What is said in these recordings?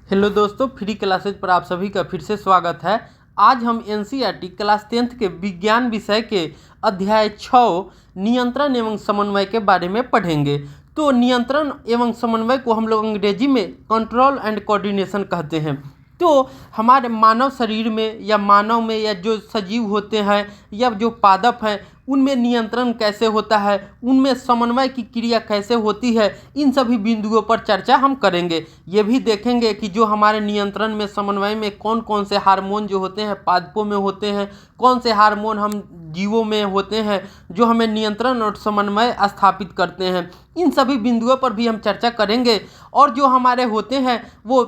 Hello दोस्तों, free classes पर आप सभी का फिर से स्वागत है। आज हम एनसीईआरटी क्लास 10th के विज्ञान विषय के अध्याय 6 नियंत्रण एवं समन्वय के बारे में पढ़ेंगे। तो नियंत्रण एवं समन्वय को हम लोग अंग्रेजी में कंट्रोल एंड कोऑर्डिनेशन कहते हैं। तो हमारे मानव शरीर में या मानव में या जो सजीव होते हैं या जो पादप हैं उनमें नियंत्रण कैसे होता है, उनमें समन्वय की क्रिया कैसे होती है, इन सभी बिंदुओं पर चर्चा हम करेंगे। ये भी देखेंगे कि जो हमारे नियंत्रण में समन्वय में कौन कौन से हार्मोन जो होते हैं पादपों में होते हैं, कौन से हार्मोन हम जीवों में होते हैं जो हमें नियंत्रण और समन्वय स्थापित करते हैं। इन सभी बिंदुओं पर भी हम चर्चा करेंगे। और जो हमारे होते हैं वो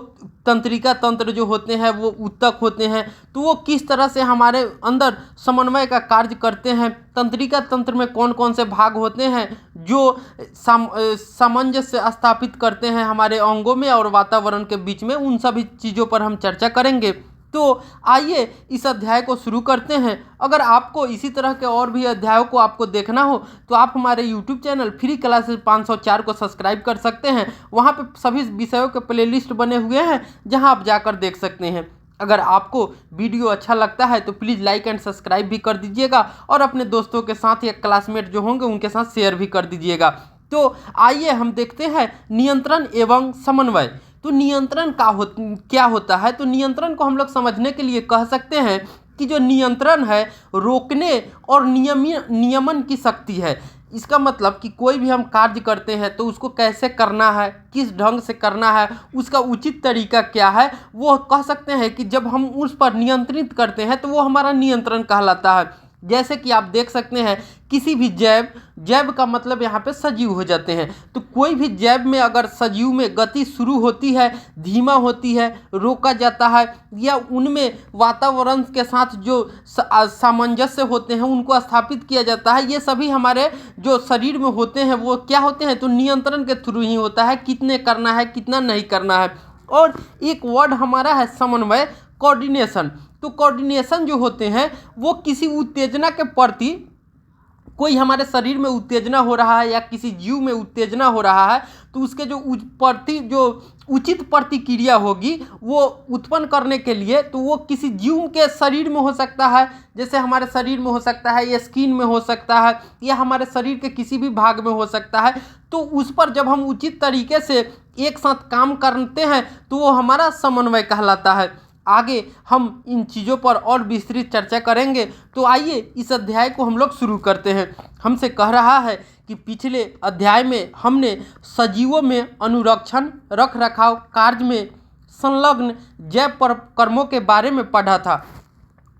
तंत्रिका तंत्र जो होते हैं वो ऊतक होते हैं, तो वो किस तरह से हमारे अंदर समन्वय का कार्य करते हैं। तंत्रिका तंत्र में कौन कौन से भाग होते हैं जो सामंजस्य स्थापित करते हैं हमारे अंगों में और वातावरण के बीच में, उन सभी चीज़ों पर हम चर्चा करेंगे। तो आइए इस अध्याय को शुरू करते हैं। अगर आपको इसी तरह के और भी अध्यायों को आपको देखना हो तो आप हमारे YouTube चैनल फ्री क्लासेज 504 को सब्सक्राइब कर सकते हैं। वहाँ पे सभी विषयों के प्लेलिस्ट बने हुए हैं जहाँ आप जाकर देख सकते हैं। अगर आपको वीडियो अच्छा लगता है तो प्लीज़ लाइक एंड सब्सक्राइब भी कर दीजिएगा और अपने दोस्तों के साथ या क्लासमेट जो होंगे उनके साथ शेयर भी कर दीजिएगा। तो आइए हम देखते हैं नियंत्रण एवं समन्वय। तो नियंत्रण क्या होता है। तो नियंत्रण को हम लोग समझने के लिए कह सकते हैं कि जो नियंत्रण है रोकने और नियमन की शक्ति है। इसका मतलब कि कोई भी हम कार्य करते हैं तो उसको कैसे करना है, किस ढंग से करना है, उसका उचित तरीका क्या है, वो कह सकते हैं कि जब हम उस पर नियंत्रित करते हैं तो वो हमारा नियंत्रण कहलाता है। जैसे कि आप देख सकते हैं किसी भी जैव का मतलब यहाँ पे सजीव हो जाते हैं। तो कोई भी जैव में अगर सजीव में गति शुरू होती है, धीमा होती है, रोका जाता है, या उनमें वातावरण के साथ जो सामंजस्य होते हैं उनको स्थापित किया जाता है, ये सभी हमारे जो शरीर में होते हैं वो क्या होते हैं, तो नियंत्रण के थ्रू ही होता है। कितने करना है, कितना नहीं करना है। और एक वर्ड हमारा है समन्वय, कोऑर्डिनेशन। तो कोऑर्डिनेशन जो होते हैं वो किसी उत्तेजना के प्रति, कोई हमारे शरीर में उत्तेजना हो रहा है या किसी जीव में उत्तेजना हो रहा है तो उसके जो उचित प्रतिक्रिया होगी वो उत्पन्न करने के लिए, तो वो किसी जीव के शरीर में हो सकता है, जैसे हमारे शरीर में हो सकता है, या स्किन में हो सकता है, या हमारे शरीर के किसी भी भाग में हो सकता है। तो उस पर जब हम उचित तरीके से एक साथ काम करते हैं तो वो हमारा समन्वय कहलाता है। आगे हम इन चीज़ों पर और विस्तृत चर्चा करेंगे। तो आइए इस अध्याय को हम लोग शुरू करते हैं। हमसे कह रहा है कि पिछले अध्याय में हमने सजीवों में अनुरक्षण, रख रखाव कार्य में संलग्न जैव कर्मों के बारे में पढ़ा था।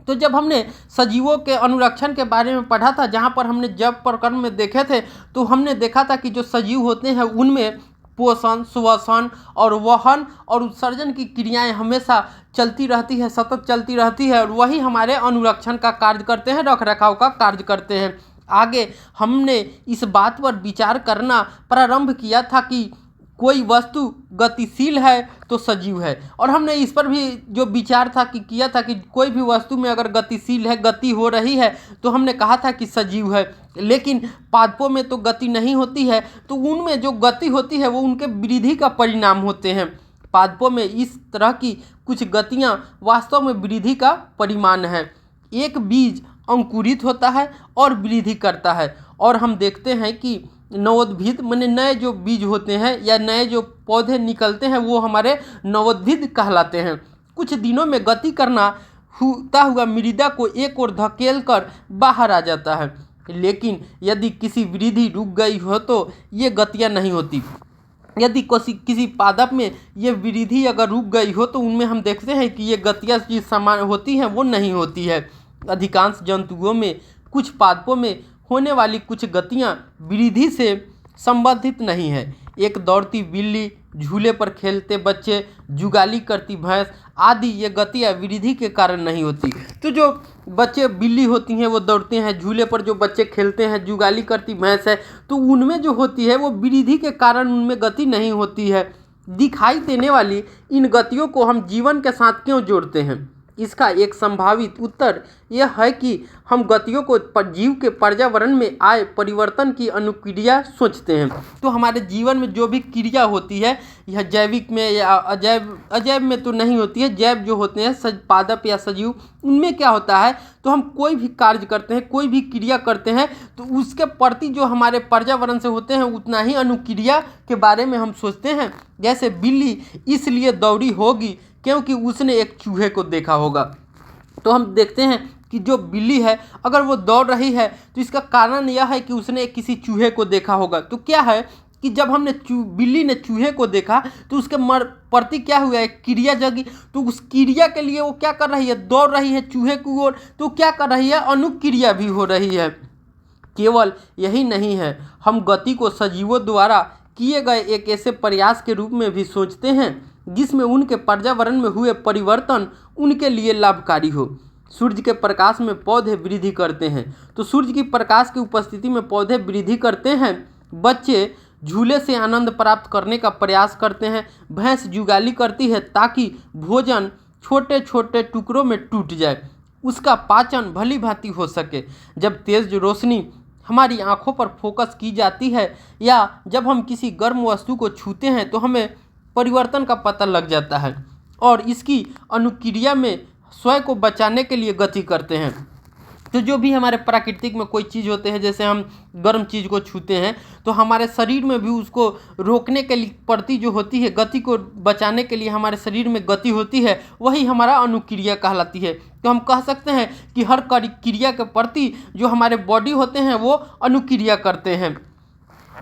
तो जब हमने सजीवों के अनुरक्षण के बारे में पढ़ा था, जहाँ पर हमने जैव प्रकर्म में देखे थे, तो हमने देखा था कि जो सजीव होते हैं उनमें पोषण, श्वसन और वहन और उत्सर्जन की क्रियाएं हमेशा चलती रहती है, सतत चलती रहती है, और वही हमारे अनुरक्षण का कार्य करते हैं, रख रखाव का कार्य करते हैं। आगे हमने इस बात पर विचार करना प्रारंभ किया था कि कोई वस्तु गतिशील है तो सजीव है, और हमने इस पर भी जो विचार था कि किया था कि कोई भी वस्तु में अगर गतिशील है, गति हो रही है, तो हमने कहा था कि सजीव है। लेकिन पादपों में तो गति नहीं होती है, तो उनमें जो गति होती है वो उनके वृद्धि का परिणाम होते हैं। पादपों में इस तरह की कुछ गतियाँ वास्तव में वृद्धि का परिमाण है। एक बीज अंकुरित होता है और वृद्धि करता है, और हम देखते हैं कि नवोद्भिद माने नए जो बीज होते हैं या नए जो पौधे निकलते हैं वो हमारे नवोद्भिद कहलाते हैं। कुछ दिनों में गति करना होता हुआ मृदा को एक ओर धकेल कर बाहर आ जाता है। लेकिन यदि किसी वृद्धि रुक गई हो तो ये गतियाँ नहीं होती। यदि किसी पादप में ये वृद्धि अगर रुक गई हो तो उनमें हम देखते हैं कि ये गतियाँ जो समान होती हैं वो नहीं होती है। अधिकांश जंतुओं में, कुछ पादपों में होने वाली कुछ गतियाँ वृद्धि से संबंधित नहीं है। एक दौड़ती बिल्ली, झूले पर खेलते बच्चे, जुगाली करती भैंस आदि ये गतियाँ वृद्धि के कारण नहीं होती। तो जो बच्चे बिल्ली होती हैं वो दौड़ते हैं, झूले पर जो बच्चे खेलते हैं, जुगाली करती भैंस है, तो उनमें जो होती है वो वृद्धि के कारण उनमें गति नहीं होती है। दिखाई देने वाली इन गतियों को हम जीवन के साथ क्यों जोड़ते हैं? इसका एक संभावित उत्तर यह है कि हम गतियों को जीव के पर्यावरण में आए परिवर्तन की अनुक्रिया सोचते हैं। तो हमारे जीवन में जो भी क्रिया होती है, यह जैविक में या अजैव में तो नहीं होती है, जैव जो होते हैं पादप या सजीव, उनमें क्या होता है, तो हम कोई भी कार्य करते हैं, कोई भी क्रिया करते हैं, तो उसके प्रति जो हमारे पर्यावरण से होते हैं उतना ही अनुक्रिया के बारे में हम सोचते हैं। जैसे बिल्ली इसलिए दौड़ी होगी क्योंकि उसने एक चूहे को देखा होगा। तो हम देखते हैं कि जो बिल्ली है अगर वो दौड़ रही है तो इसका कारण यह है कि उसने किसी चूहे को देखा होगा। तो क्या है कि जब हमने बिल्ली ने चूहे को देखा तो उसके प्रति क्या हुआ, एक क्रिया जगी। तो उस क्रिया के लिए वो क्या कर रही है, दौड़ रही है चूहे की ओर। तो क्या कर रही है, अनुक्रिया भी हो रही है। केवल यही नहीं है, हम गति को सजीवों द्वारा किए गए एक ऐसे प्रयास के रूप में भी सोचते हैं जिसमें उनके पर्यावरण में हुए परिवर्तन उनके लिए लाभकारी हो। सूर्य के प्रकाश में पौधे वृद्धि करते हैं, तो सूर्य की प्रकाश की उपस्थिति में पौधे वृद्धि करते हैं। बच्चे झूले से आनंद प्राप्त करने का प्रयास करते हैं। भैंस जुगाली करती है ताकि भोजन छोटे छोटे टुकड़ों में टूट जाए, उसका पाचन भली भांति हो सके। जब तेज रोशनी हमारी आंखों पर फोकस की जाती है या जब हम किसी गर्म वस्तु को छूते हैं तो हमें परिवर्तन का पता लग जाता है और इसकी अनुक्रिया में स्वयं को बचाने के लिए गति करते हैं। तो जो भी हमारे प्राकृतिक में कोई चीज़ होते हैं, जैसे हम गर्म चीज़ को छूते हैं तो हमारे शरीर में भी उसको रोकने के लिए प्रति जो होती है, गति को बचाने के लिए हमारे शरीर में गति होती है, वही हमारा अनुक्रिया कहलाती है। तो हम कह सकते हैं कि हर क्रिया के प्रति जो हमारे बॉडी होते हैं वो अनुक्रिया करते हैं।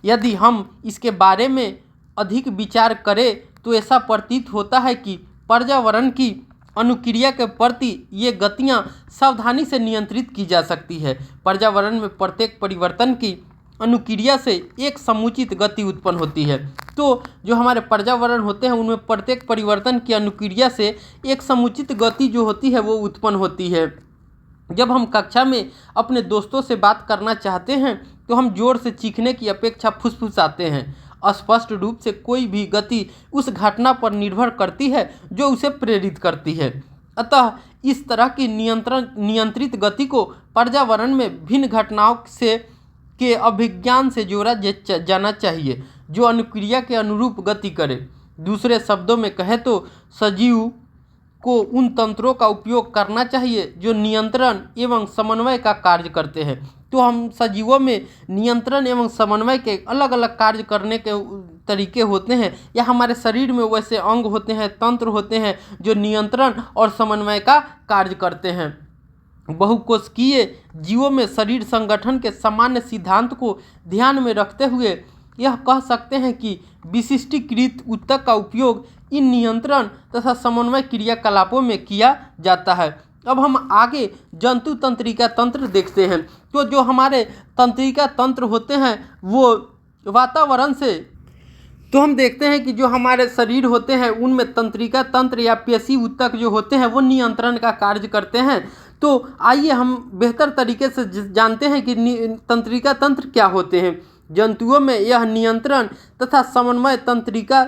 यदि हम इसके बारे में अधिक विचार करें तो ऐसा प्रतीत होता है कि पर्यावरण की अनुक्रिया के प्रति ये गतियाँ सावधानी से नियंत्रित की जा सकती है। पर्यावरण में प्रत्येक परिवर्तन की अनुक्रिया से एक समुचित गति उत्पन्न होती है। तो जो हमारे पर्यावरण होते हैं उनमें प्रत्येक परिवर्तन की अनुक्रिया से एक समुचित गति जो होती है वो उत्पन्न होती है। जब हम कक्षा में अपने दोस्तों से बात करना चाहते हैं तो हम जोर से चीखने की अपेक्षा फुसफुसाते हैं। स्पष्ट रूप से कोई भी गति उस घटना पर निर्भर करती है जो उसे प्रेरित करती है। अतः इस तरह की नियंत्रित गति को पर्यावरण में भिन्न घटनाओं से के अभिज्ञान से जोड़ा जाना चाहिए जो अनुक्रिया के अनुरूप गति करे। दूसरे शब्दों में कहें तो सजीव को उन तंत्रों का उपयोग करना चाहिए जो नियंत्रण एवं समन्वय का कार्य करते हैं। तो हम सजीवों में नियंत्रण एवं समन्वय के अलग अलग कार्य करने के तरीके होते हैं, या हमारे शरीर में वैसे अंग होते हैं, तंत्र होते हैं जो नियंत्रण और समन्वय का कार्य करते हैं। बहुकोशिकीय जीवों में शरीर संगठन के सामान्य सिद्धांत को ध्यान में रखते हुए यह कह सकते हैं कि विशिष्टीकृत ऊतक का उपयोग इन नियंत्रण तथा समन्वय क्रियाकलापों में किया जाता है। अब हम आगे जंतु तंत्रिका तंत्र देखते हैं। तो जो हमारे तंत्रिका तंत्र होते हैं वो वातावरण से, तो हम देखते हैं कि जो हमारे शरीर होते हैं उनमें तंत्रिका तंत्र या पेशी ऊतक जो होते हैं वो नियंत्रण का कार्य करते हैं। तो आइए हम बेहतर तरीके से जानते हैं कि तंत्रिका तंत्र क्या होते हैं। जंतुओं में यह नियंत्रण तथा समन्वय तंत्रिका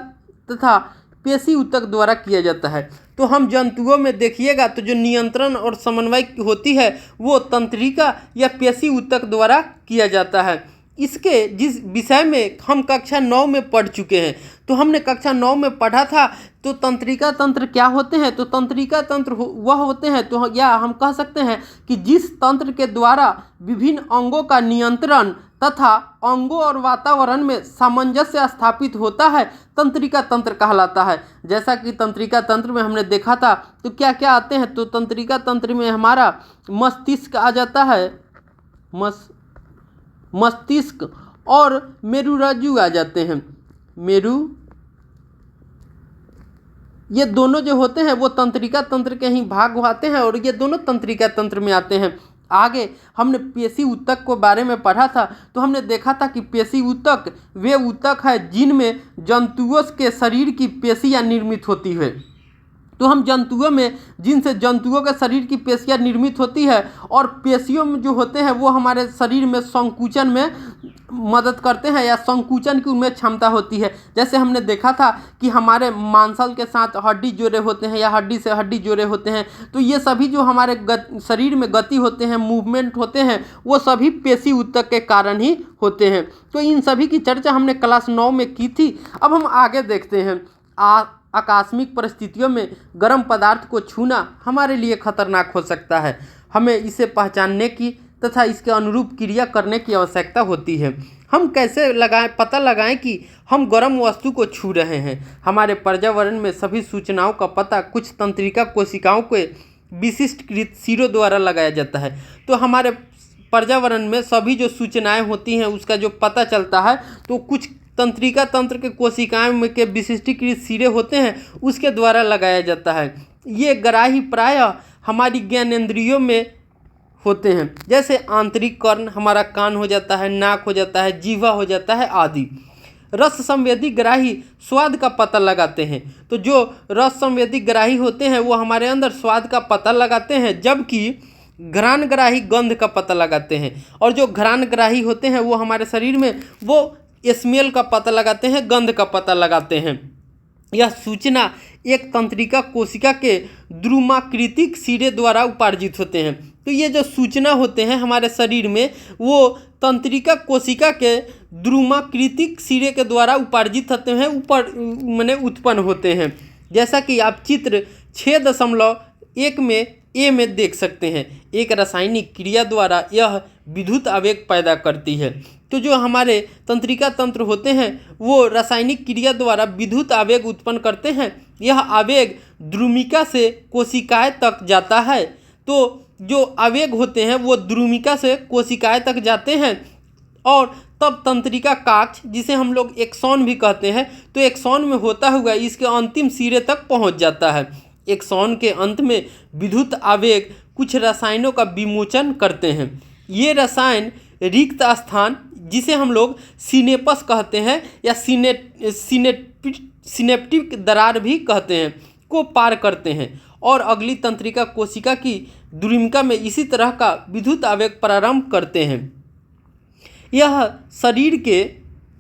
तथा पेशी ऊतक द्वारा किया जाता है। तो हम जंतुओं में देखिएगा तो जो नियंत्रण और समन्वय होती है वो तंत्रिका या पेशी ऊतक द्वारा किया जाता है। इसके जिस विषय में हम कक्षा 9 में पढ़ चुके हैं, तो हमने कक्षा 9 में पढ़ा था तो तंत्रिका तंत्र क्या होते हैं। तो तंत्रिका तंत्र वह होते हैं, तो या हम कह सकते हैं कि जिस तंत्र के द्वारा विभिन्न अंगों का नियंत्रण तथा अंगों और वातावरण में सामंजस्य स्थापित होता है, तंत्रिका तंत्र कहलाता है। जैसा कि तंत्रिका तंत्र में हमने देखा था तो क्या क्या आते हैं। तो तंत्रिका तंत्र में हमारा मस्तिष्क आ जाता है, मस्तिष्क और मेरुरज्जु आ जाते हैं। ये दोनों जो होते हैं वो तंत्रिका तंत्र के ही भाग आते हैं और ये दोनों तंत्रिका तंत्र में आते हैं। आगे हमने पेशी ऊतक के बारे में पढ़ा था, तो हमने देखा था कि पेशी ऊतक वे ऊतक है जिनमें जंतुओं के शरीर की पेशियाँ निर्मित होती है। तो हम जंतुओं में जिनसे जंतुओं के शरीर की पेशियाँ निर्मित होती है और पेशियों में जो होते हैं वो हमारे शरीर में संकुचन में मदद करते हैं या संकुचन की उनमें क्षमता होती है। जैसे हमने देखा था कि हमारे मांसल के साथ हड्डी जोड़े होते हैं या हड्डी से हड्डी जोड़े होते हैं, तो ये सभी जो हमारे शरीर में गति होते हैं, मूवमेंट होते हैं, वो सभी पेशी ऊतक के कारण ही होते हैं। तो इन सभी की चर्चा हमने क्लास 9 में की थी। अब हम आगे देखते हैं। आकस्मिक परिस्थितियों में गर्म पदार्थ को छूना हमारे लिए खतरनाक हो सकता है। हमें इसे पहचानने की तथा इसके अनुरूप क्रिया करने की आवश्यकता होती है। हम कैसे पता लगाएं कि हम गर्म वस्तु को छू रहे हैं। हमारे पर्यावरण में सभी सूचनाओं का पता कुछ तंत्रिका कोशिकाओं के विशिष्टकृत सिरों द्वारा लगाया जाता है। तो हमारे पर्यावरण में सभी जो सूचनाएं होती हैं उसका जो पता चलता है, तो कुछ तंत्रिका तंत्र के कोशिकाओं में के विशिष्टीकृत सिरे होते हैं, उसके द्वारा लगाया जाता है। ये ग्राही प्रायः हमारी ज्ञानेंद्रियों में होते हैं, जैसे आंतरिक कर्ण हमारा कान हो जाता है, नाक हो जाता है, जीवा हो जाता है आदि। रस संवेदी ग्राही स्वाद का पता लगाते हैं। तो जो रस संवेदी ग्राही होते हैं वो हमारे अंदर स्वाद का पता लगाते हैं, जबकि घ्राण ग्राही गंध का पता लगाते हैं। और जो घ्राण ग्राही होते हैं वो हमारे शरीर में वो स्मेल का पता लगाते हैं, गंध का पता लगाते हैं। यह सूचना एक तंत्रिका कोशिका के द्रुमाकृतिक सिरे द्वारा उपार्जित होते हैं। तो ये जो सूचना होते हैं हमारे शरीर में, वो तंत्रिका कोशिका के द्रुमाकृतिक सिरे के द्वारा उपार्जित होते हैं, उत्पन्न होते हैं। जैसा कि आप चित्र 6.1 में ए में देख सकते हैं। एक रासायनिक क्रिया द्वारा यह विद्युत आवेग पैदा करती है। तो जो हमारे तंत्रिका तंत्र होते हैं वो रासायनिक क्रिया द्वारा विद्युत आवेग उत्पन्न करते हैं। यह आवेग द्रुमिका से कोशिकाएं तक जाता है। तो जो आवेग होते हैं वो द्रुमिका से कोशिकाएं तक जाते हैं और तब तंत्रिका काक्ष, जिसे हम लोग एक्सॉन भी कहते हैं, तो एक्सॉन में होता हुआ इसके अंतिम सिरे तक पहुंच जाता है। एक्सॉन के अंत में विद्युत आवेग कुछ रसायनों का विमोचन करते हैं। ये रसायन रिक्त स्थान, जिसे हम लोग सिनेपस कहते हैं या सिनेप्टिक दरार भी कहते हैं, को पार करते हैं और अगली तंत्रिका कोशिका की द्रुमिका में इसी तरह का विद्युत आवेग प्रारंभ करते हैं। यह शरीर के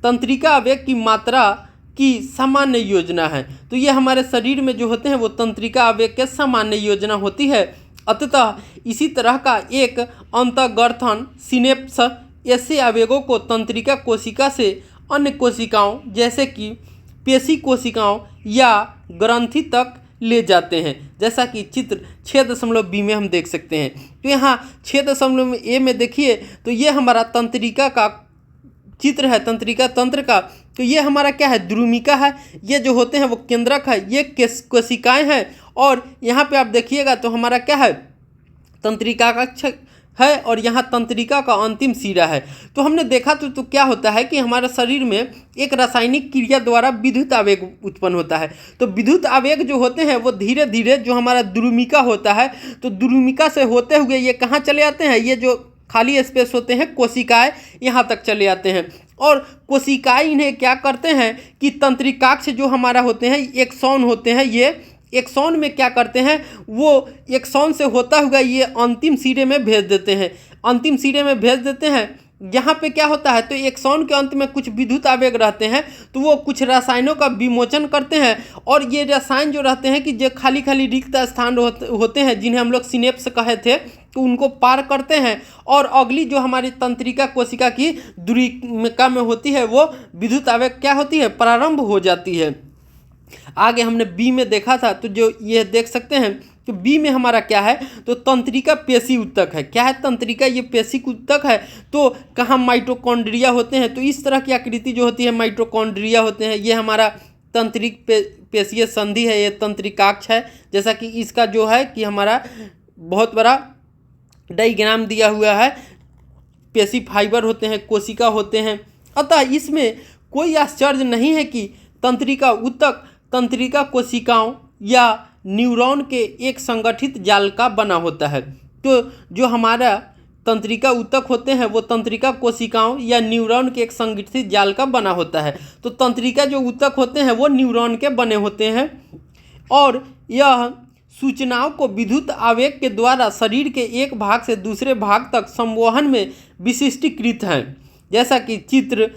तंत्रिका आवेग की मात्रा की सामान्य योजना है। तो ये हमारे शरीर में जो होते हैं वो तंत्रिका आवेग के सामान्य योजना होती है। अतः इसी तरह का एक अंतर्ग्रथन सिनेप्स ऐसे आवेगों को तंत्रिका कोशिका से अन्य कोशिकाओं जैसे कि पेशी कोशिकाओं या ग्रंथि तक ले जाते हैं, जैसा कि चित्र 6.b में हम देख सकते हैं। तो यहाँ 6.a में देखिए, तो ये हमारा तंत्रिका का चित्र है, तंत्रिका तंत्र का। तो ये हमारा क्या है, द्रुमिका है। ये जो होते हैं वो केंद्रक है, ये कोशिकाएं हैं। और यहाँ पे आप देखिएगा तो हमारा क्या है, तंत्रिका का है और यहाँ तंत्रिका का अंतिम सिरा है। तो हमने देखा तो क्या होता है कि हमारे शरीर में एक रासायनिक क्रिया द्वारा विद्युत आवेग उत्पन्न होता है। तो विद्युत आवेग जो होते हैं वो धीरे धीरे जो हमारा द्रुमिका होता है, तो द्रुमिका से होते हुए ये कहाँ चले आते हैं, ये जो खाली स्पेस होते हैं कोशिकाएं, यहाँ तक चले आते हैं। और कोशिकाएं इन्हें क्या करते हैं कि तंत्रिकाक्ष जो हमारा होते हैं, एक्सॉन होते हैं, ये एक्सॉन में क्या करते हैं, वो एक्सॉन से होता हुआ ये अंतिम सिरे में भेज देते हैं। अंतिम सिरे में भेज देते हैं, यहाँ पे क्या होता है, तो एक्सॉन के अंत में कुछ विद्युत आवेग रहते हैं, तो वो कुछ रसायनों का विमोचन करते हैं। और ये रसायन जो रहते हैं कि जो खाली खाली रिक्त स्थान होते हैं, जिन्हें हम लोग सिनेप्स कहे थे, तो उनको पार करते हैं और अगली जो हमारी तंत्रिका कोशिका की द्रुमिका में होती है वो विद्युत आवेग क्या होती है, प्रारंभ हो जाती है। आगे हमने बी में देखा था, तो जो ये देख सकते हैं, तो बी में हमारा क्या है, तो तंत्रिका पेशी ऊतक है। क्या है तंत्रिका, ये पेशी ऊतक है। तो कहाँ माइटोकॉन्ड्रिया होते हैं, तो इस तरह की आकृति जो होती है माइटोकॉन्ड्रिया होते हैं। ये हमारा तंत्रिक पेशीय संधि है, ये तंत्रिकाक्ष है। जैसा कि इसका जो है कि हमारा बहुत बड़ा डायग्राम दिया हुआ है, पेशी फाइबर होते हैं, कोशिका होते हैं। अतः इसमें कोई आश्चर्य नहीं है कि तंत्रिका ऊतक तंत्रिका कोशिकाओं या न्यूरॉन के एक संगठित जाल का बना होता है। तो जो हमारा तंत्रिका ऊतक होते हैं वो तंत्रिका कोशिकाओं या न्यूरॉन के एक संगठित जाल का बना होता है। तो तंत्रिका जो ऊतक होते हैं वो न्यूरॉन के बने होते हैं और यह सूचनाओं को विद्युत आवेग के द्वारा शरीर के एक भाग से दूसरे भाग तक संवहन में विशिष्टीकृत हैं। जैसा कि चित्र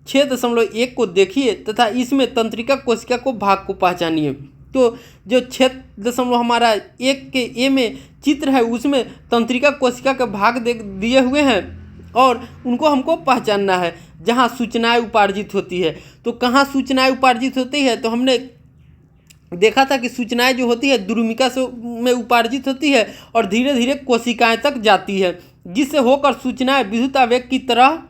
6.1 को देखिए तथा इसमें तंत्रिका कोशिका को भाग को पहचानिए। तो जो 6 हमारा 1 के ए में चित्र है उसमें तंत्रिका कोशिका के भाग दिए हुए हैं और उनको हमको पहचानना है जहाँ सूचनाएं उपार्जित होती है। तो कहाँ सूचनाएं उपार्जित होती है, तो हमने देखा था कि सूचनाएं जो होती है द्रुमिका से में उपार्जित होती है और धीरे धीरे कोशिकाएं तक जाती है, जिससे होकर सूचनाएं विद्युत आवेग की तरह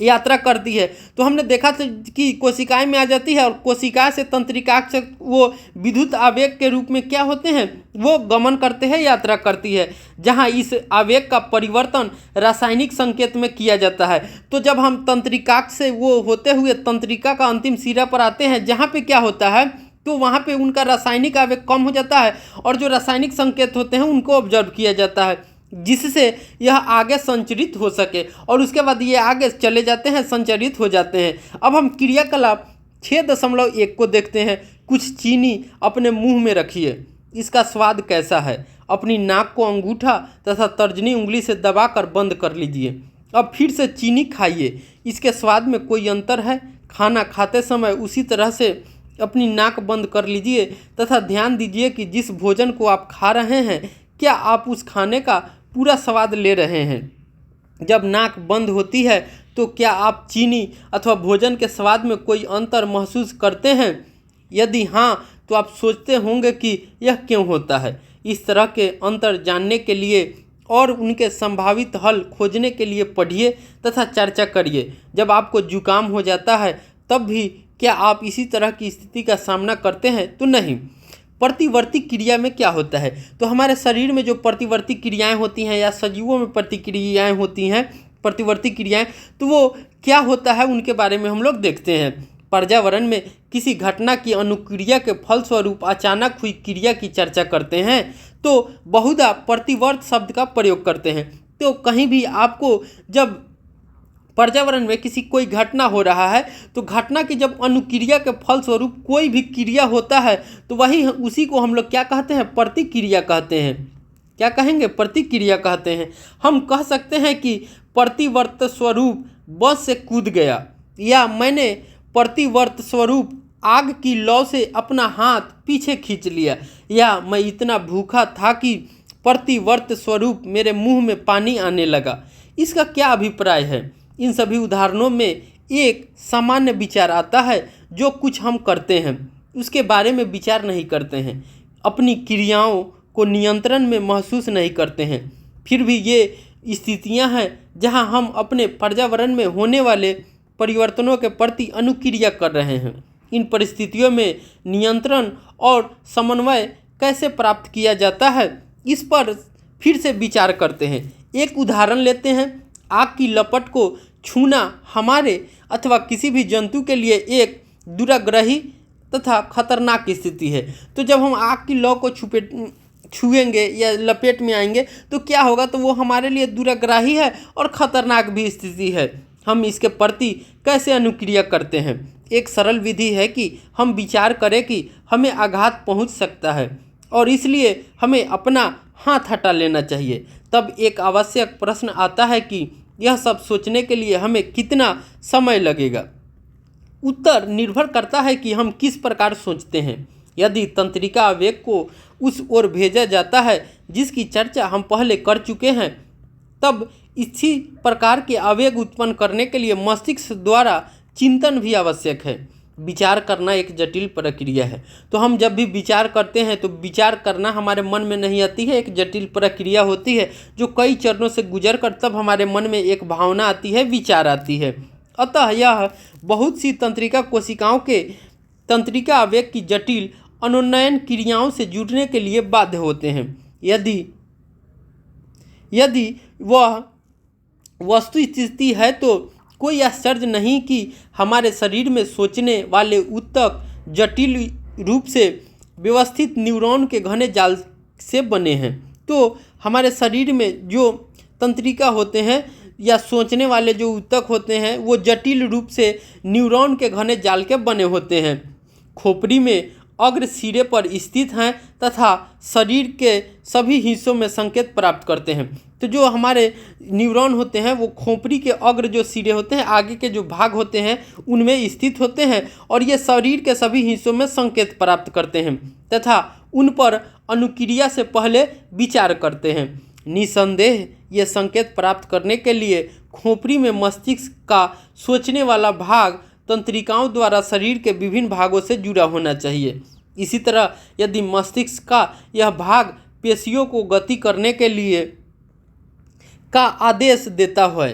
यात्रा करती है। तो हमने देखा था कि कोशिकाएं में आ जाती है और कोशिका से तंत्रिका से वो विद्युत आवेग के रूप में क्या होते हैं, वो गमन करते हैं, यात्रा करती है, जहां इस आवेग का परिवर्तन रासायनिक संकेत में किया जाता है। तो जब हम तंत्रिका से वो होते हुए तंत्रिका का अंतिम सिरा पर आते हैं जहाँ पे क्या होता है, तो वहाँ पे उनका रासायनिक आवेग कम हो जाता है और जो रासायनिक संकेत होते हैं उनको ऑब्जर्व किया जाता है, जिससे यह आगे संचरित हो सके और उसके बाद ये आगे चले जाते हैं, संचरित हो जाते हैं। अब हम क्रियाकलाप 6.1 को देखते हैं। कुछ चीनी अपने मुंह में रखिए, इसका स्वाद कैसा है। अपनी नाक को अंगूठा तथा तर्जनी उंगली से दबाकर बंद कर लीजिए। अब फिर से चीनी खाइए, इसके स्वाद में कोई अंतर है। खाना खाते समय उसी तरह से अपनी नाक बंद कर लीजिए तथा ध्यान दीजिए कि जिस भोजन को आप खा रहे हैं क्या आप उस खाने का पूरा स्वाद ले रहे हैं। जब नाक बंद होती है तो क्या आप चीनी अथवा भोजन के स्वाद में कोई अंतर महसूस करते हैं? यदि हाँ, तो आप सोचते होंगे कि यह क्यों होता है। इस तरह के अंतर जानने के लिए और उनके संभावित हल खोजने के लिए पढ़िए तथा चर्चा करिए। जब आपको जुकाम हो जाता है तब भी क्या आप इसी तरह की स्थिति का सामना करते हैं? तो नहीं। प्रतिवर्ती क्रिया में क्या होता है, तो हमारे शरीर में जो प्रतिवर्ती क्रियाएं होती हैं या सजीवों में प्रतिक्रियाएं होती हैं, प्रतिवर्ती क्रियाएं, तो वो क्या होता है उनके बारे में हम लोग देखते हैं। पर्यावरण में किसी घटना की अनुक्रिया के फलस्वरूप अचानक हुई क्रिया की चर्चा करते हैं तो बहुधा प्रतिवर्त शब्द का प्रयोग करते हैं। तो कहीं भी आपको जब पर्यावरण में किसी कोई घटना हो रहा है तो घटना की जब अनुक्रिया के फलस्वरूप कोई भी क्रिया होता है तो वही उसी को हम लोग क्या कहते हैं, प्रतिक्रिया कहते हैं। क्या कहेंगे? प्रतिक्रिया कहते हैं। हम कह सकते हैं कि प्रतिवर्त स्वरूप बस से कूद गया, या मैंने प्रतिवर्त स्वरूप आग की लौ से अपना हाथ पीछे खींच लिया, या मैं इतना भूखा था कि प्रतिवर्त स्वरूप मेरे मुंह में पानी आने लगा। इसका क्या अभिप्राय है? इन सभी उदाहरणों में एक सामान्य विचार आता है, जो कुछ हम करते हैं उसके बारे में विचार नहीं करते हैं, अपनी क्रियाओं को नियंत्रण में महसूस नहीं करते हैं। फिर भी ये स्थितियां हैं जहां हम अपने पर्यावरण में होने वाले परिवर्तनों के प्रति अनुक्रिया कर रहे हैं। इन परिस्थितियों में नियंत्रण और समन्वय कैसे प्राप्त किया जाता है, इस पर फिर से विचार करते हैं। एक उदाहरण लेते हैं। आग की लपट को छूना हमारे अथवा किसी भी जंतु के लिए एक दुराग्रही तथा खतरनाक स्थिति है। तो जब हम आग की लौ को छुएंगे या लपेट में आएंगे तो क्या होगा, तो वो हमारे लिए दुराग्रही है और ख़तरनाक भी स्थिति है। हम इसके प्रति कैसे अनुक्रिया करते हैं? एक सरल विधि है कि हम विचार करें कि हमें आघात पहुंच सकता है और इसलिए हमें अपना हाथ हटा लेना चाहिए। तब एक आवश्यक प्रश्न आता है कि यह सब सोचने के लिए हमें कितना समय लगेगा। उत्तर निर्भर करता है कि हम किस प्रकार सोचते हैं। यदि तंत्रिका आवेग को उस ओर भेजा जाता है जिसकी चर्चा हम पहले कर चुके हैं, तब इसी प्रकार के आवेग उत्पन्न करने के लिए मस्तिष्क द्वारा चिंतन भी आवश्यक है। विचार करना एक जटिल प्रक्रिया है। तो हम जब भी विचार करते हैं तो विचार करना हमारे मन में नहीं आती है, एक जटिल प्रक्रिया होती है जो कई चरणों से गुजर कर तब हमारे मन में एक भावना आती है, विचार आती है। अतः यह बहुत सी तंत्रिका कोशिकाओं के तंत्रिका आवेग की जटिल अनुन्नयन क्रियाओं से जुड़ने के लिए बाध्य होते हैं। यदि वह वस्तुस्थिति है तो कोई आश्चर्य नहीं कि हमारे शरीर में सोचने वाले ऊतक जटिल रूप से व्यवस्थित न्यूरॉन के घने जाल से बने हैं। तो हमारे शरीर में जो तंत्रिका होते हैं या सोचने वाले जो ऊतक होते हैं वो जटिल रूप से न्यूरॉन के घने जाल के बने होते हैं। खोपड़ी में अग्र सिरे पर स्थित हैं तथा शरीर के सभी हिस्सों में संकेत प्राप्त करते हैं। तो जो हमारे न्यूरॉन होते हैं वो खोपड़ी के अग्र जो सिरे होते हैं, आगे के जो भाग होते हैं उनमें स्थित होते हैं और ये शरीर के सभी हिस्सों में संकेत प्राप्त करते हैं तथा उन पर अनुक्रिया से पहले विचार करते हैं। निसंदेह ये संकेत प्राप्त करने के लिए खोपड़ी में मस्तिष्क का सोचने वाला भाग तंत्रिकाओं द्वारा शरीर के विभिन्न भागों से जुड़ा होना चाहिए। इसी तरह यदि मस्तिष्क का यह भाग पेशियों को गति करने के लिए का आदेश देता है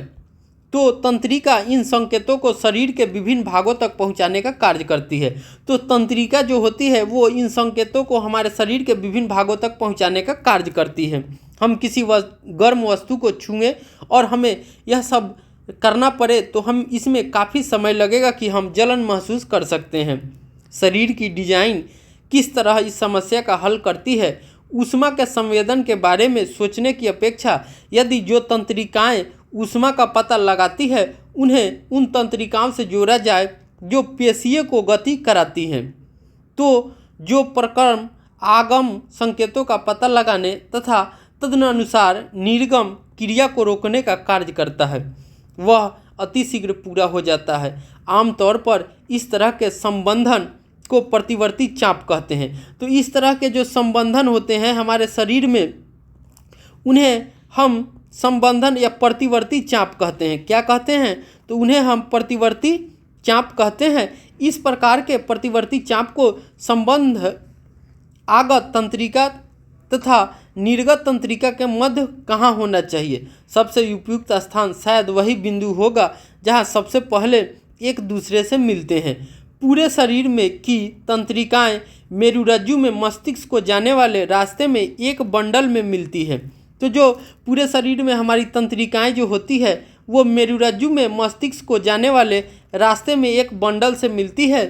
तो तंत्रिका इन संकेतों को शरीर के विभिन्न भागों तक पहुंचाने का कार्य करती है। तो तंत्रिका जो होती है वो इन संकेतों को हमारे शरीर के विभिन्न भागों तक पहुंचाने का कार्य करती है। हम किसी गर्म वस्तु को छुएं और हमें यह सब करना पड़े तो हम इसमें काफ़ी समय लगेगा कि हम जलन महसूस कर सकते हैं। शरीर की डिजाइन किस तरह इस समस्या का हल करती है? ऊष्मा के संवेदन के बारे में सोचने की अपेक्षा यदि जो तंत्रिकाएं ऊष्मा का पता लगाती है उन्हें उन तंत्रिकाओं से जोड़ा जाए जो पेशियों को गति कराती हैं, तो जो प्रक्रम आगम संकेतों का पता लगाने तथा तदनुसार निर्गम क्रिया को रोकने का कार्य करता है, वह अतिशीघ्र पूरा हो जाता है। आमतौर पर इस तरह के संबंधन को प्रतिवर्ती चाप कहते हैं। तो इस तरह के जो संबंधन होते हैं हमारे शरीर में उन्हें हम संबंधन या प्रतिवर्ती चाप कहते हैं। क्या कहते हैं? तो उन्हें हम प्रतिवर्ती चाप कहते हैं। इस प्रकार के प्रतिवर्ती चाप को संबंध आगत तंत्रिका तथा निर्गत तंत्रिका के मध्य कहाँ होना चाहिए? सबसे उपयुक्त स्थान शायद वही बिंदु होगा जहाँ सबसे पहले एक दूसरे से मिलते हैं। पूरे शरीर में की तंत्रिकाएं मेरुरज्जु में मस्तिष्क को जाने वाले रास्ते में एक बंडल में मिलती है। तो जो पूरे शरीर में हमारी तंत्रिकाएं जो होती है वो मेरुरज्जु में मस्तिष्क को जाने वाले रास्ते में एक बंडल से मिलती है।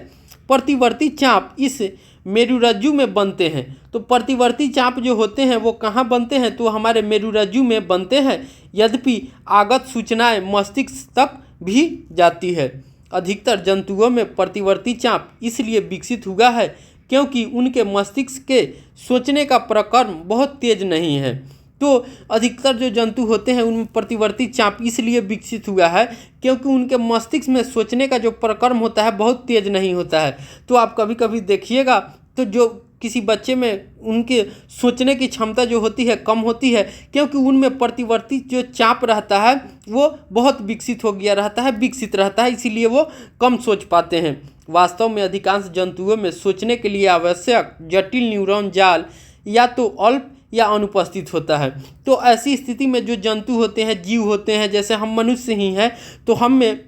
प्रतिवर्ती चाप इस मेरुरज्जु में बनते हैं। तो प्रतिवर्ती चाप जो होते हैं वो कहाँ बनते हैं? तो हमारे मेरुरज्जु में बनते हैं। यद्यपि आगत सूचनाएं मस्तिष्क तक भी जाती है। अधिकतर जंतुओं में प्रतिवर्ती चाप इसलिए विकसित हुआ है क्योंकि उनके मस्तिष्क के सोचने का प्रक्रम बहुत तेज नहीं है। तो अधिकतर जो जंतु होते हैं उनमें प्रतिवर्ती चाप इसलिए विकसित हुआ है क्योंकि उनके मस्तिष्क में सोचने का जो प्रक्रम होता है बहुत तेज नहीं होता है। तो आप कभी कभी देखिएगा तो जो किसी बच्चे में उनके सोचने की क्षमता जो होती है कम होती है क्योंकि उनमें प्रतिवर्ती जो चाप रहता है वो बहुत विकसित हो गया रहता है, विकसित रहता है, इसीलिए वो कम सोच पाते हैं। वास्तव में अधिकांश जंतुओं में सोचने के लिए आवश्यक जटिल न्यूरॉन जाल या तो अल्प या अनुपस्थित होता है। तो ऐसी स्थिति में जो जंतु होते हैं, जीव होते हैं, जैसे हम मनुष्य ही हैं, तो हम में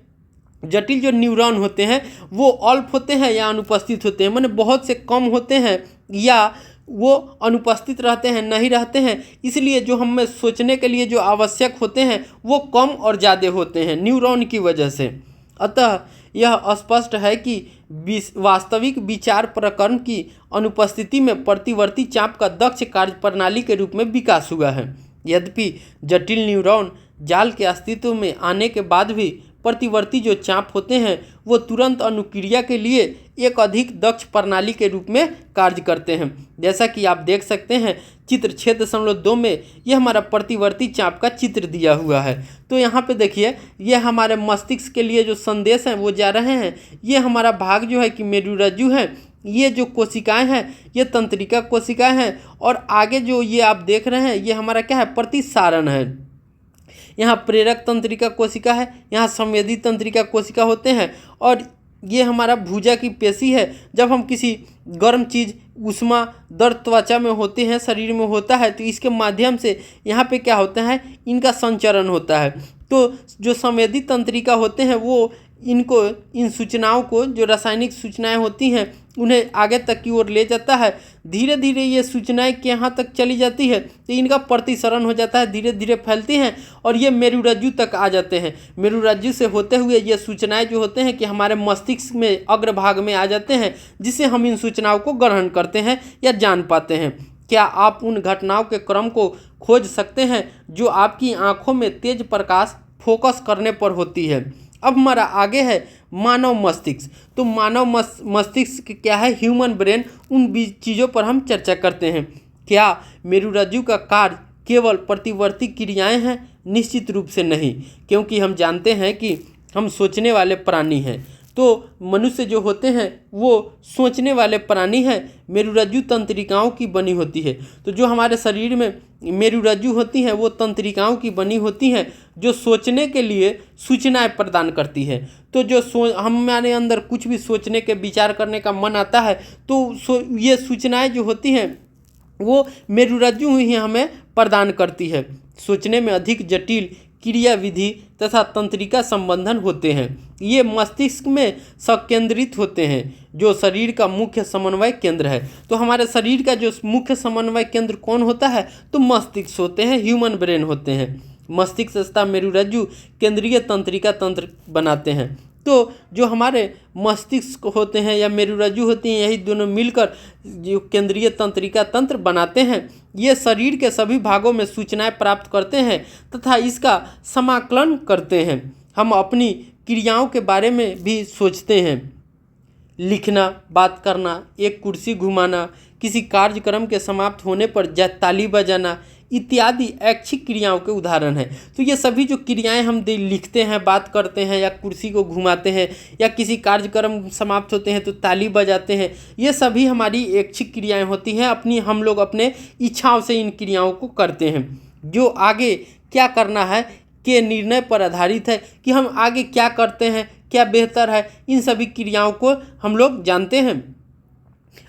जटिल जो न्यूरॉन होते हैं वो अल्प होते हैं या अनुपस्थित होते हैं, माने बहुत से कम होते हैं या वो अनुपस्थित रहते हैं, नहीं रहते हैं। इसलिए जो हमें सोचने के लिए जो आवश्यक होते हैं वो कम और ज़्यादा होते हैं न्यूरॉन की वजह से। अतः यह स्पष्ट है कि वास्तविक विचार प्रकरण की अनुपस्थिति में प्रतिवर्ती चाप का दक्ष कार्य प्रणाली के रूप में विकास हुआ है। यद्यपि जटिल न्यूरॉन जाल के अस्तित्व में आने के बाद भी प्रतिवर्ती जो चाप होते हैं वो तुरंत अनुक्रिया के लिए एक अधिक दक्ष प्रणाली के रूप में कार्य करते हैं। जैसा कि आप देख सकते हैं चित्र 6.2 में ये हमारा प्रतिवर्ती चाप का चित्र दिया हुआ है। तो यहाँ पे देखिए ये हमारे मस्तिष्क के लिए जो संदेश हैं वो जा रहे हैं। ये हमारा भाग जो है कि मेरुरज्जु है, ये जो कोशिकाएं हैं ये तंत्रिका कोशिकाएं हैं और आगे जो ये आप देख रहे हैं ये हमारा क्या है? प्रतिसारण है। यहाँ प्रेरक तंत्रिका कोशिका है, यहाँ संवेदी तंत्रिका कोशिका होते हैं और ये हमारा भुजा की पेशी है। जब हम किसी गर्म चीज़ ऊष्मा दर्द त्वचा में होते हैं, शरीर में होता है, तो इसके माध्यम से यहाँ पे क्या होता है? इनका संचरण होता है। तो जो संवेदी तंत्रिका होते हैं वो इनको इन सूचनाओं को, जो रासायनिक सूचनाएं होती हैं, उन्हें आगे तक की ओर ले जाता है। धीरे धीरे ये सूचनाएं यहाँ तक चली जाती है तो इनका प्रतिसरण हो जाता है, धीरे धीरे फैलती हैं और ये मेरुरज्जु तक आ जाते हैं। मेरुरज्जु से होते हुए ये सूचनाएं जो होते हैं कि हमारे मस्तिष्क में अग्रभाग में आ जाते हैं, जिससे हम इन सूचनाओं को ग्रहण करते हैं या जान पाते हैं। क्या आप उन घटनाओं के क्रम को खोज सकते हैं जो आपकी आँखों में तेज प्रकाश फोकस करने पर होती है? अब हमारा आगे है मानव मस्तिष्क। तो मानव मस्तिष्क क्या है, ह्यूमन ब्रेन, उन चीज़ों पर हम चर्चा करते हैं। क्या मेरुरज्जु का कार्य केवल प्रतिवर्ती क्रियाएं हैं? निश्चित रूप से नहीं, क्योंकि हम जानते हैं कि हम सोचने वाले प्राणी हैं। तो मनुष्य जो होते हैं वो सोचने वाले प्राणी हैं, मेरुरज्जु तंत्रिकाओं की बनी होती है। तो जो हमारे शरीर में मेरुरज्जु होती हैं वो तंत्रिकाओं की बनी होती हैं जो सोचने के लिए सूचनाएं प्रदान करती है। तो जो हमारे अंदर कुछ भी सोचने के विचार करने का मन आता है तो ये सूचनाएं जो होती हैं वो मेरुरज्जु ही हमें प्रदान करती है। सोचने में अधिक जटिल क्रिया विधि तथा तंत्रिका संबंधन होते हैं। ये मस्तिष्क में संकेंद्रित होते हैं जो शरीर का मुख्य समन्वय केंद्र है। तो हमारे शरीर का जो मुख्य समन्वय केंद्र कौन होता है, तो मस्तिष्क होते हैं, ह्यूमन ब्रेन होते हैं। मस्तिष्क तथा मेरुरज्जु केंद्रीय तंत्रिका तंत्र बनाते हैं। तो जो हमारे मस्तिष्क होते हैं या मेरुरज्जु होती हैं, यही दोनों मिलकर जो केंद्रीय तंत्रिका तंत्र बनाते हैं। ये शरीर के सभी भागों में सूचनाएं प्राप्त करते हैं तथा इसका समाकलन करते हैं। हम अपनी क्रियाओं के बारे में भी सोचते हैं। लिखना, बात करना, एक कुर्सी घुमाना, किसी कार्यक्रम के समाप्त होने पर ताली बजाना इत्यादि ऐच्छिक क्रियाओं के उदाहरण हैं। तो ये सभी जो क्रियाएं हम लिखते हैं, बात करते हैं या कुर्सी को घुमाते हैं या किसी कार्यक्रम समाप्त होते हैं तो ताली बजाते हैं, ये सभी हमारी ऐच्छिक क्रियाएं होती हैं। हम लोग अपने इच्छाओं से इन क्रियाओं को करते हैं। जो आगे क्या करना है के निर्णय पर आधारित है कि हम आगे क्या करते हैं, क्या बेहतर है, इन सभी क्रियाओं को हम लोग जानते हैं।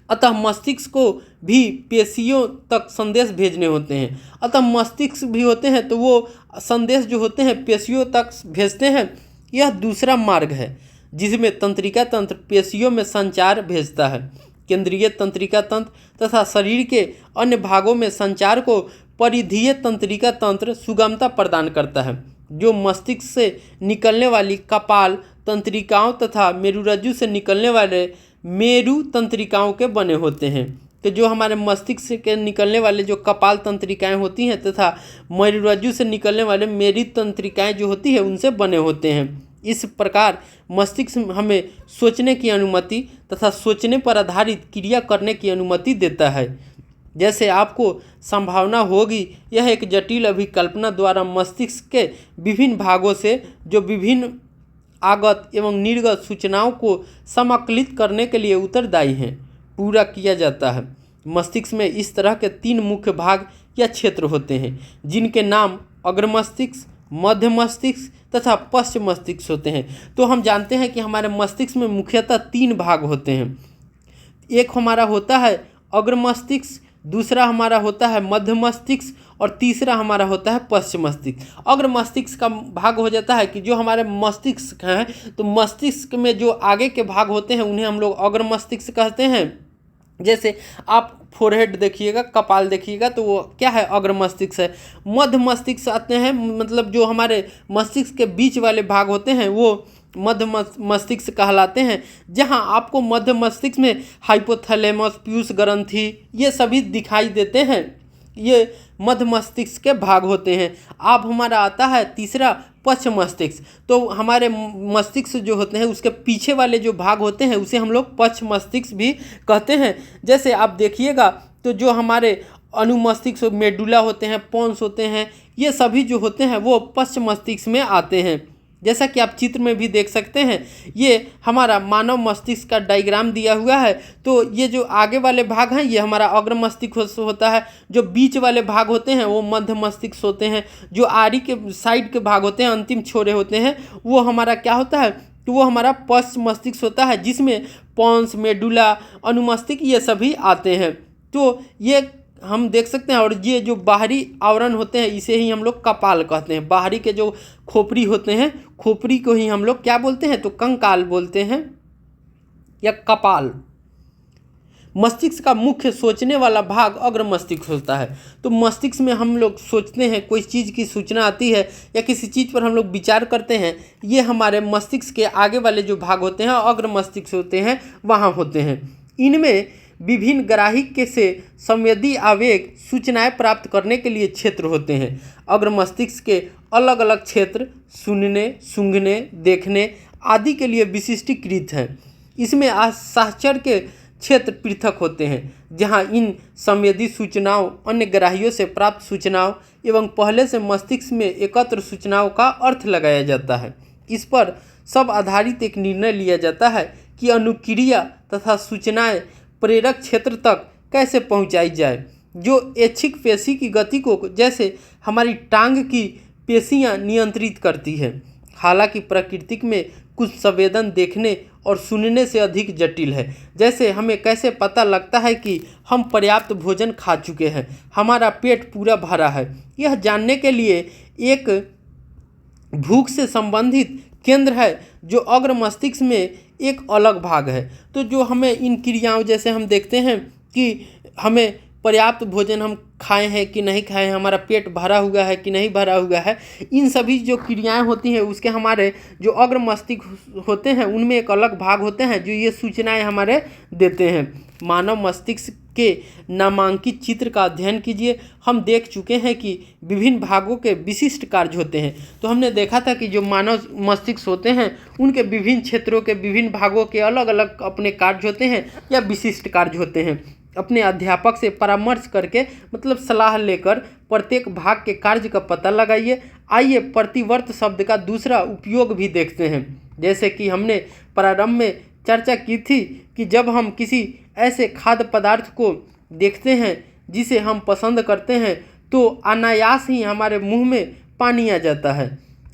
अतः मस्तिष्क को भी पेशियों तक संदेश भेजने होते हैं। अतः मस्तिष्क भी होते हैं तो वो संदेश जो होते हैं पेशियों तक भेजते हैं। यह दूसरा मार्ग है जिसमें तंत्रिका तंत्र पेशियों में संचार भेजता है। केंद्रीय तंत्रिका तंत्र तथा शरीर के अन्य भागों में संचार को परिधीय तंत्रिका तंत्र सुगमता प्रदान करता है, जो मस्तिष्क से निकलने वाली कपाल तंत्रिकाओं तथा मेरुरज्जु से निकलने वाले मेरु तंत्रिकाओं के बने होते हैं। तो जो हमारे मस्तिष्क से के निकलने वाले जो कपाल तंत्रिकाएं होती हैं तथा मेरुरज्जु से निकलने वाले मेरु तंत्रिकाएं जो होती है उनसे बने होते हैं। इस प्रकार मस्तिष्क हमें सोचने की अनुमति तथा सोचने पर आधारित क्रिया करने की अनुमति देता है। जैसे आपको संभावना होगी, यह एक जटिल अभिकल्पना द्वारा मस्तिष्क के विभिन्न भागों से जो विभिन्न आगत एवं निर्गत सूचनाओं को समाकलित करने के लिए उत्तरदायी हैं, पूरा किया जाता है। मस्तिष्क में इस तरह के 3 मुख्य भाग या क्षेत्र होते हैं जिनके नाम अग्र मस्तिष्क, मध्य मस्तिष्क तथा पश्च मस्तिष्क होते हैं। तो हम जानते हैं कि हमारे मस्तिष्क में मुख्यतः 3 भाग होते हैं। एक हमारा होता है अग्र मस्तिष्क, दूसरा हमारा होता है मध्य मस्तिष्क और तीसरा हमारा होता है पश्च मस्तिष्क। अग्र मस्तिष्क का भाग हो जाता है कि जो हमारे मस्तिष्क हैं, तो मस्तिष्क में जो आगे के भाग होते हैं उन्हें हम लोग अग्र मस्तिष्क कहते हैं। जैसे आप फोरहेड देखिएगा, कपाल देखिएगा, तो वो क्या है, अग्र मस्तिष्क है। मध्य मस्तिष्क आते हैं, मतलब जो हमारे मस्तिष्क के बीच वाले भाग होते हैं वो मध्य मस्तिष्क कहलाते हैं, जहां आपको मध्य मस्तिष्क में हाइपोथैलेमस, पीयूष ग्रंथि ये सभी दिखाई देते हैं। ये मध्य मस्तिष्क के भाग होते हैं। अब हमारा आता है तीसरा पश्च मस्तिष्क। तो हमारे मस्तिष्क जो होते हैं उसके पीछे वाले जो भाग होते हैं उसे हम लोग पश्च मस्तिष्क भी कहते हैं। जैसे आप देखिएगा तो जो हमारे अनुमस्तिष्क मेडुला होते हैं, पोन्स होते हैं, ये सभी जो होते हैं वो पश्च मस्तिष्क में आते हैं। जैसा कि आप चित्र में भी देख सकते हैं, ये हमारा मानव मस्तिष्क का डायग्राम दिया हुआ है। तो ये जो आगे वाले भाग हैं ये हमारा अग्र मस्तिष्क होता है, जो बीच वाले भाग होते हैं वो मध्य मस्तिष्क होते हैं, जो आरी के साइड के भाग होते हैं, अंतिम छोरे होते हैं, वो हमारा क्या होता है, तो वो हमारा पश्च मस्तिष्क होता है, जिसमें पोन्स, मेडुला, अनुमस्तिष्क ये सभी आते हैं। तो ये हम देख सकते हैं। और ये जो बाहरी आवरण होते हैं इसे ही हम लोग कपाल कहते हैं। बाहरी के जो खोपड़ी होते हैं, खोपड़ी को ही हम लोग क्या बोलते हैं, तो कंकाल बोलते हैं या कपाल। मस्तिष्क का मुख्य सोचने वाला भाग अग्र मस्तिष्क होता है। तो मस्तिष्क में हम लोग सोचते हैं, कोई चीज़ की सूचना आती है या किसी चीज़ पर हम लोग विचार करते हैं, ये हमारे मस्तिष्क के आगे वाले जो भाग होते हैं अग्र मस्तिष्क होते हैं, वहाँ होते हैं। इनमें विभिन्न ग्राहिक से संवेदी आवेग सूचनाएं प्राप्त करने के लिए क्षेत्र होते हैं। अग्र मस्तिष्क के अलग अलग क्षेत्र सुनने, सूंघने, देखने आदि के लिए विशिष्टीकृत हैं। इसमें साक्षर के क्षेत्र पृथक होते हैं, जहां इन संवेदी सूचनाओं, अन्य ग्राहियों से प्राप्त सूचनाओं एवं पहले से मस्तिष्क में एकत्र सूचनाओं का अर्थ लगाया जाता है। इस पर सब आधारित एक निर्णय लिया जाता है कि अनुक्रिया तथा सूचनाएं प्रेरक क्षेत्र तक कैसे पहुंचाई जाए, जो ऐच्छिक पेशी की गति को जैसे हमारी टांग की पेशियां नियंत्रित करती है। हालांकि प्रकृति में कुछ संवेदन देखने और सुनने से अधिक जटिल है। जैसे हमें कैसे पता लगता है कि हम पर्याप्त भोजन खा चुके हैं, हमारा पेट पूरा भरा है। यह जानने के लिए एक भूख से संबंधित केंद्र है जो अग्र मस्तिष्क में एक अलग भाग है। तो जो हमें इन क्रियाओं, जैसे हम देखते हैं कि हमें पर्याप्त भोजन हम खाए हैं कि नहीं खाए हैं, हमारा पेट भरा हुआ है कि नहीं भरा हुआ है, इन सभी जो क्रियाएं होती हैं उसके हमारे जो अग्र मस्तिष्क होते हैं उनमें एक अलग भाग होते हैं जो ये सूचनाएं हमारे देते हैं। मानव मस्तिष्क के नामांकित चित्र का अध्ययन कीजिए। हम देख चुके हैं कि विभिन्न भागों के विशिष्ट कार्य होते हैं। तो हमने देखा था कि जो मानव मस्तिष्क होते हैं उनके विभिन्न क्षेत्रों के विभिन्न भागों के अलग अलग अपने कार्य होते हैं या विशिष्ट कार्य होते हैं। अपने अध्यापक से परामर्श करके, मतलब सलाह लेकर, प्रत्येक भाग के कार्य का पता लगाइए। आइए प्रतिवर्त शब्द का दूसरा उपयोग भी देखते हैं। जैसे कि हमने प्रारंभ में चर्चा की थी कि जब हम किसी ऐसे खाद्य पदार्थ को देखते हैं जिसे हम पसंद करते हैं तो अनायास ही हमारे मुंह में पानी आ जाता है।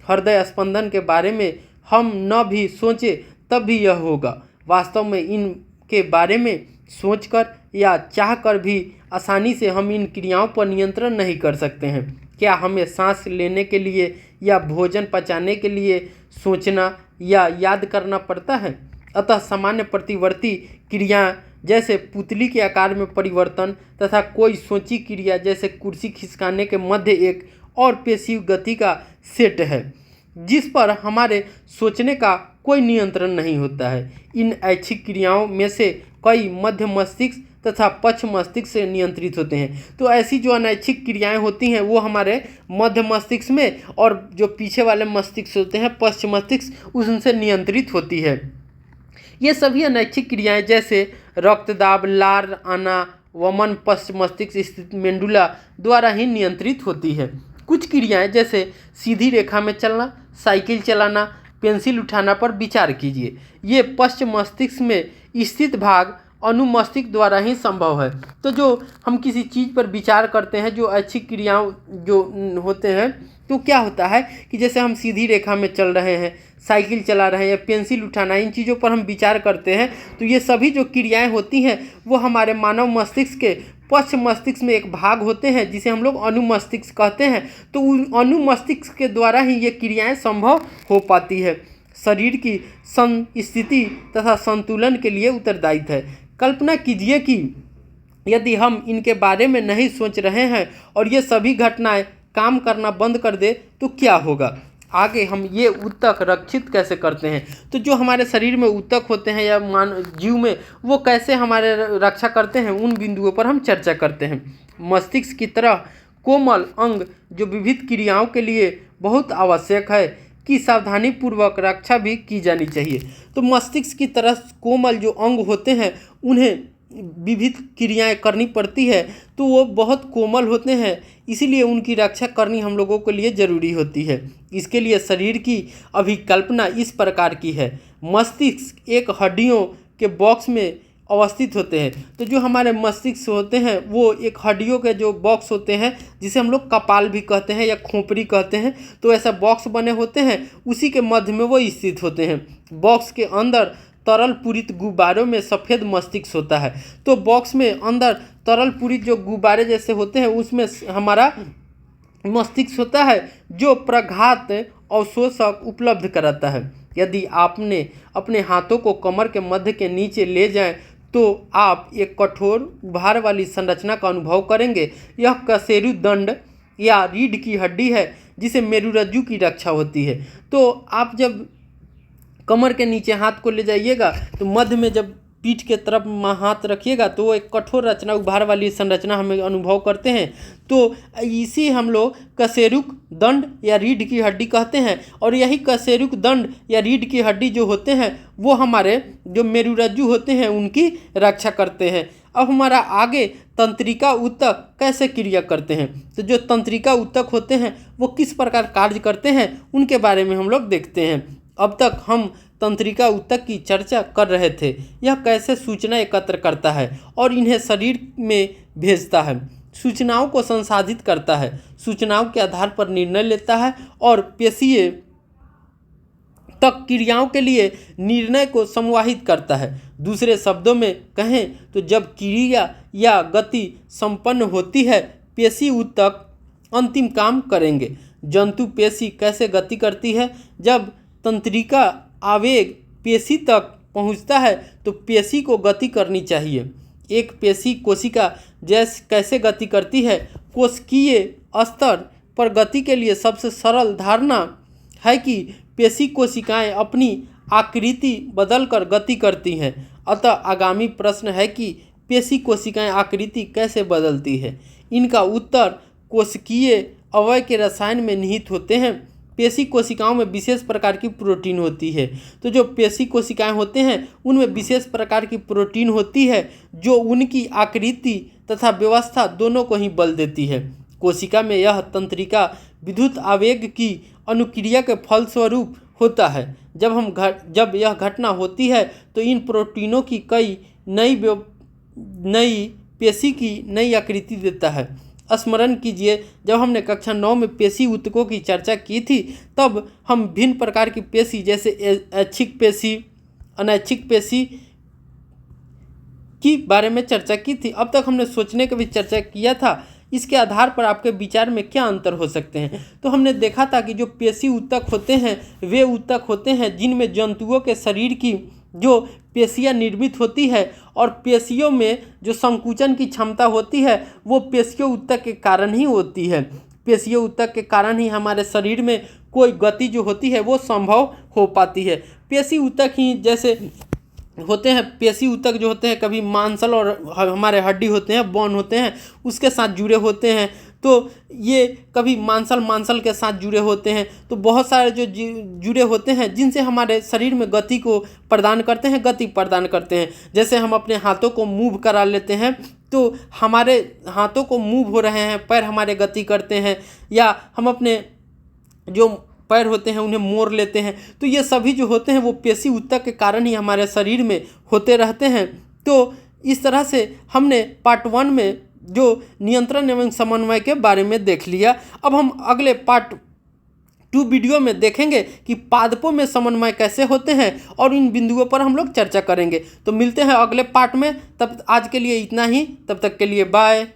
हृदय स्पंदन के बारे में हम न भी सोचें तब भी यह होगा। वास्तव में इनके बारे में सोचकर या चाहकर भी आसानी से हम इन क्रियाओं पर नियंत्रण नहीं कर सकते हैं। क्या हमें सांस लेने के लिए या भोजन पचाने के लिए सोचना या याद करना पड़ता है? अतः सामान्य प्रतिवर्ती क्रियाएं जैसे पुतली के आकार में परिवर्तन तथा कोई सोची क्रिया जैसे कुर्सी खिसकाने के मध्य एक और पेशी गति का सेट है जिस पर हमारे सोचने का कोई नियंत्रण नहीं होता है। इन ऐच्छिक क्रियाओं में से कई मध्य मस्तिष्क तथा पश्च मस्तिष्क से नियंत्रित होते हैं। तो ऐसी जो अनैच्छिक क्रियाएं होती हैं वो हमारे मध्य मस्तिष्क में, और जो पीछे वाले मस्तिष्क होते हैं पश्च मस्तिष्क, उनसे नियंत्रित होती है। ये सभी अनैच्छिक क्रियाएं जैसे रक्तदाब, लार आना, वमन पश्च मस्तिष्क स्थित मेंडुला द्वारा ही नियंत्रित होती है। कुछ क्रियाएं जैसे सीधी रेखा में चलना, साइकिल चलाना, पेंसिल उठाना पर विचार कीजिए। ये पश्च मस्तिष्क में स्थित भाग अनुमस्तिष्क द्वारा ही संभव है। तो जो हम किसी चीज़ पर विचार करते हैं, जो अच्छी क्रियाओं जो होते हैं, तो क्या होता है कि जैसे हम सीधी रेखा में चल रहे हैं, साइकिल चला रहे हैं या पेंसिल उठाना, इन चीज़ों पर हम विचार करते हैं। तो ये सभी जो क्रियाएं होती हैं वो हमारे मानव मस्तिष्क के पश्च मस्तिष्क में एक भाग होते हैं जिसे हम लोग अनुमस्तिष्क कहते हैं। तो उन अनुमस्तिष्क के द्वारा ही ये क्रियाएं संभव हो पाती है। शरीर की स्थिति तथा संतुलन के लिए उत्तरदायी है। कल्पना कीजिए कि यदि हम इनके बारे में नहीं सोच रहे हैं और ये सभी घटनाएं काम करना बंद कर दे तो क्या होगा। आगे हम ये ऊतक रक्षित कैसे करते हैं, तो जो हमारे शरीर में ऊतक होते हैं या जीव में, वो कैसे हमारे रक्षा करते हैं, उन बिंदुओं पर हम चर्चा करते हैं। मस्तिष्क की तरह कोमल अंग जो विविध क्रियाओं के लिए बहुत आवश्यक है कि सावधानीपूर्वक रक्षा भी की जानी चाहिए। तो मस्तिष्क की तरह कोमल जो अंग होते हैं उन्हें विविध क्रियाएं करनी पड़ती है, तो वो बहुत कोमल होते हैं, इसीलिए उनकी रक्षा करनी हम लोगों के लिए ज़रूरी होती है। इसके लिए शरीर की अभिकल्पना इस प्रकार की है। मस्तिष्क एक हड्डियों के बॉक्स में अवस्थित होते हैं। तो जो हमारे मस्तिष्क होते हैं वो एक हड्डियों के जो बॉक्स होते हैं, जिसे हम लोग कपाल भी कहते हैं या खोपड़ी कहते हैं, तो ऐसा बॉक्स बने होते हैं, उसी के मध्य में वो स्थित होते हैं। बॉक्स के अंदर तरल पूरित गुब्बारों में सफ़ेद मस्तिष्क होता है। तो बॉक्स में अंदर तरल पूरित जो गुब्बारे जैसे होते हैं उसमें हमारा मस्तिष्क होता है जो प्रघात अवशोषक उपलब्ध कराता है। यदि आपने अपने हाथों को कमर के मध्य के नीचे ले जाएं तो आप एक कठोर उभार वाली संरचना का अनुभव करेंगे। यह कशेरु दंड या रीढ़ की हड्डी है जिसे मेरुरज्जु की रक्षा होती है। तो आप जब कमर के नीचे हाथ को ले जाइएगा तो मध्य में जब पीठ के तरफ हाथ रखिएगा तो एक कठोर रचना, उभार वाली संरचना हमें अनुभव करते हैं। तो इसी हम लोग कशेरुक दंड या रीढ़ की हड्डी कहते हैं। और यही कशेरुक दंड या रीढ़ की हड्डी जो होते हैं वो हमारे जो मेरुरज्जु होते हैं उनकी रक्षा करते हैं। अब हमारा आगे तंत्रिका ऊतक कैसे क्रिया करते हैं, तो जो तंत्रिका ऊतक होते हैं वो किस प्रकार कार्य करते हैं उनके बारे में हम लोग देखते हैं। अब तक हम तंत्रिका ऊतक की चर्चा कर रहे थे। यह कैसे सूचना एकत्र करता है और इन्हें शरीर में भेजता है, सूचनाओं को संसाधित करता है, सूचनाओं के आधार पर निर्णय लेता है और पेशीय तक क्रियाओं के लिए निर्णय को संवाहित करता है। दूसरे शब्दों में कहें तो जब क्रिया या गति संपन्न होती है पेशी ऊतक अंतिम काम करेंगे। जंतु पेशी कैसे गति करती है, जब तंत्रिका आवेग पेशी तक पहुंचता है तो पेशी को गति करनी चाहिए। एक पेशी कोशिका कैसे गति करती है, कोशिकीय स्तर पर गति के लिए सबसे सरल धारणा है कि पेशी कोशिकाएं अपनी आकृति बदलकर गति करती हैं। अतः आगामी प्रश्न है कि पेशी कोशिकाएं आकृति कैसे बदलती है। इनका उत्तर कोशिकीय अवयव के रसायन में निहित होते हैं। पेशी कोशिकाओं में विशेष प्रकार की प्रोटीन होती है। तो जो पेशी कोशिकाएं होते हैं उनमें विशेष प्रकार की प्रोटीन होती है जो उनकी आकृति तथा व्यवस्था दोनों को ही बल देती है। कोशिका में यह तंत्रिका विद्युत आवेग की अनुक्रिया के फलस्वरूप होता है। जब यह घटना होती है तो इन प्रोटीनों की कई नई पेशी की नई आकृति देता है। स्मरण कीजिए, जब हमने कक्षा 9 में पेशी ऊतकों की चर्चा की थी तब हम भिन्न प्रकार की पेशी जैसे ऐच्छिक पेशी, अनैच्छिक पेशी की बारे में चर्चा की थी। अब तक हमने सोचने की भी चर्चा किया था। इसके आधार पर आपके विचार में क्या अंतर हो सकते हैं। तो हमने देखा था कि जो पेशी ऊतक होते हैं वे ऊतक होते हैं जिनमें जंतुओं के शरीर की जो पेशियां निर्मित होती है और पेशियों में जो संकुचन की क्षमता होती है वो पेशियों ऊतक के कारण ही होती है। पेशियों ऊतक के कारण ही हमारे शरीर में कोई गति जो होती है वो संभव हो पाती है। पेशी ऊतक ही जैसे होते हैं, पेशी ऊतक जो होते हैं कभी मांसल और हमारे हड्डी होते हैं, बोन होते हैं, उसके साथ जुड़े होते हैं। तो ये कभी मांसल के साथ जुड़े होते हैं। तो बहुत सारे जो जुड़े होते हैं जिनसे हमारे शरीर में गति को प्रदान करते हैं, गति प्रदान करते हैं। जैसे हम अपने हाथों को मूव करा लेते हैं तो हमारे हाथों को मूव हो रहे हैं, पैर हमारे गति करते हैं, या हम अपने जो पैर होते हैं उन्हें मोड़ लेते हैं। तो ये सभी जो होते हैं वो पेशी ऊतक के कारण ही हमारे शरीर में होते रहते हैं। तो इस तरह से हमने पार्ट 1 में जो नियंत्रण एवं समन्वय के बारे में देख लिया। अब हम अगले पार्ट 2 वीडियो में देखेंगे कि पादपों में समन्वय कैसे होते हैं और इन बिंदुओं पर हम लोग चर्चा करेंगे। तो मिलते हैं अगले पार्ट में। तब आज के लिए इतना ही, तब तक के लिए बाय।